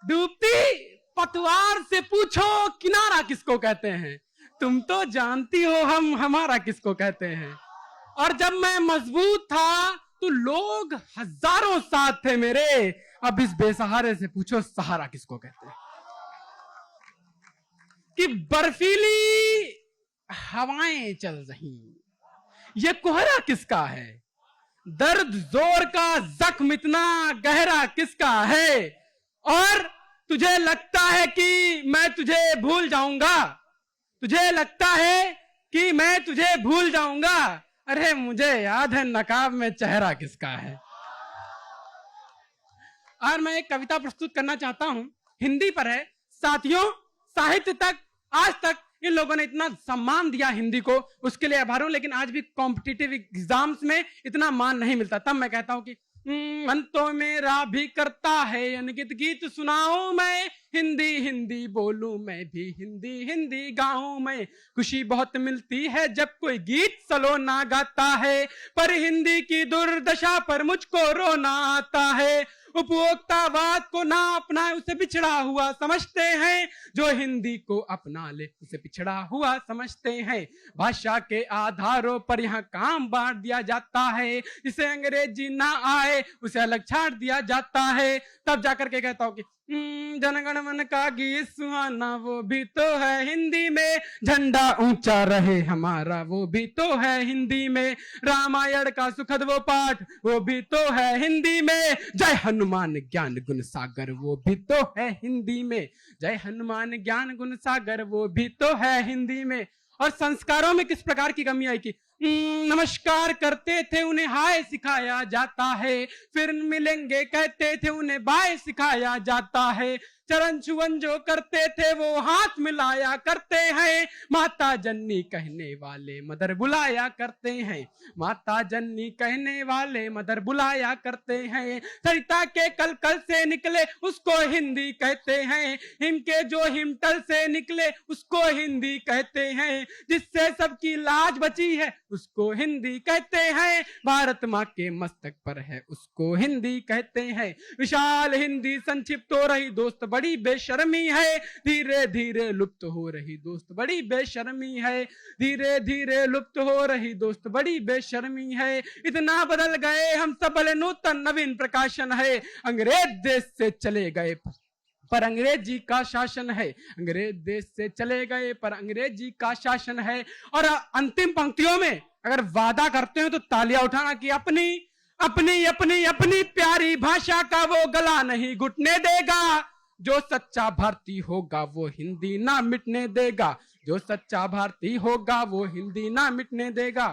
डूबती पतवार से पूछो किनारा किसको कहते हैं, तुम तो जानती हो हम हमारा किसको कहते हैं। और जब मैं मजबूत था तो लोग हजारों साथ थे मेरे, अब इस बेसहारे से पूछो सहारा किसको कहते हैं। कि बर्फीली हवाएं चल रही, ये कोहरा किसका है, दर्द जोर का जख्म इतना गहरा किसका है। और तुझे लगता है कि मैं तुझे भूल जाऊंगा, तुझे लगता है कि मैं तुझे भूल जाऊंगा, अरे मुझे याद है नकाब में चेहरा किसका है। और मैं एक कविता प्रस्तुत करना चाहता हूं, हिंदी पर है। साथियों, साहित्य तक आज तक इन लोगों ने इतना सम्मान दिया हिंदी को, उसके लिए आभार हूं, लेकिन आज भी कॉम्पिटिटिव एग्जाम्स में इतना मान नहीं मिलता। तब मैं कहता हूं कि मन तो मेरा भी करता है अनगित गीत सुनाऊं मैं, हिंदी हिंदी बोलूं मैं भी हिंदी हिंदी गाऊं मैं। खुशी बहुत मिलती है जब कोई गीत सलोना गाता है, पर हिंदी की दुर्दशा पर मुझको रोना आता है। उपभोक्तावाद को ना अपनाए उसे बिछड़ा हुआ समझते हैं, जो हिंदी को अपना ले उसे पिछड़ा हुआ समझते हैं। भाषा के आधारों पर यहाँ काम बांट दिया जाता है, जिसे अंग्रेजी ना आए उसे अलग छाट दिया जाता है। तब जाकर के कहता हूं कि जनगण मन का गीत सुहाना वो भी तो है हिंदी में, झंडा ऊंचा रहे हमारा वो भी तो है हिंदी में, रामायण का सुखद वो पाठ वो भी तो है हिंदी में, जय हनुमान ज्ञान गुण सागर वो भी तो है हिंदी में, जय हनुमान ज्ञान गुण सागर वो भी तो है हिंदी में। और संस्कारों में किस प्रकार की कमी आई कि नमस्कार करते थे उन्हें हाय सिखाया जाता है, फिर मिलेंगे कहते थे उन्हें बाय सिखाया जाता है, चरण छुअन जो करते थे वो हाथ मिलाया करते हैं, माता जननी कहने वाले मदर बुलाया करते हैं, माता जननी कहने वाले मदर बुलाया करते हैं। सरिता के कल कल से निकले उसको हिंदी कहते हैं, हिम के जो हिमटल से निकले उसको हिंदी कहते हैं, जिससे सबकी लाज बची है उसको हिंदी कहते हैं, भारत माँ के मस्तक पर है उसको हिंदी कहते हैं। विशाल हिंदी संक्षिप्त हो रही दोस्त बड़ी बेशर्मी है, धीरे धीरे लुप्त हो रही दोस्त बड़ी बेशर्मी है, धीरे धीरे लुप्त हो रही दोस्त बड़ी बेशर्मी है। इतना बदल गए हम सब नूतन नवीन प्रकाशन है, अंग्रेज देश से चले गए पर अंग्रेजी का शासन है, अंग्रेज देश से चले गए पर अंग्रेजी का शासन है। और अंतिम पंक्तियों में अगर वादा करते हो तो तालियां उठाना कि अपनी अपनी अपनी अपनी प्यारी भाषा का वो गला नहीं घुटने देगा, जो सच्चा भारतीय होगा वो हिंदी ना मिटने देगा, जो सच्चा भारतीय होगा वो हिंदी ना मिटने देगा।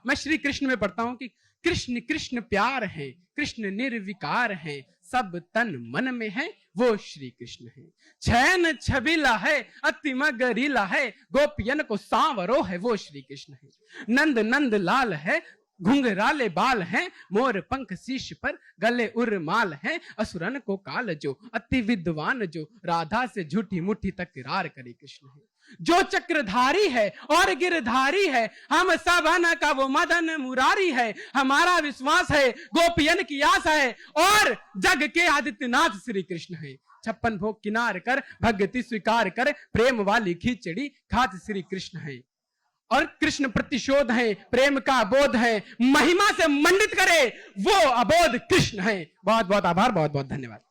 मैं श्री कृष्ण में पढ़ता हूं कि कृष्ण कृष्ण प्यार है, कृष्ण निर्विकार है, सब तन मन में है वो श्री कृष्ण है। छैन छबीला है अति मगरीला है, गोपियन को सांवरो है वो श्री कृष्ण है। नंद नंद लाल है घुंघराले बाल हैं, मोर पंख शीश पर गले उर्माल हैं, असुरन को काल जो अति विद्वान जो, राधा से झूठी मुट्ठी तकरार करे कृष्ण है। जो चक्रधारी है और गिरधारी है, हम सबन का वो मदन मुरारी है, हमारा विश्वास है गोपियन की आस है, और जग के आदित्यनाथ श्री कृष्ण है। 56 भोग किनार कर भक्ति स्वीकार कर, प्रेम वाली खिचड़ी खात श्री कृष्ण है। और कृष्ण प्रतिशोध है, प्रेम का बोध है, महिमा से मंडित करे वो अबोध कृष्ण है। बहुत बहुत आभार, बहुत बहुत धन्यवाद।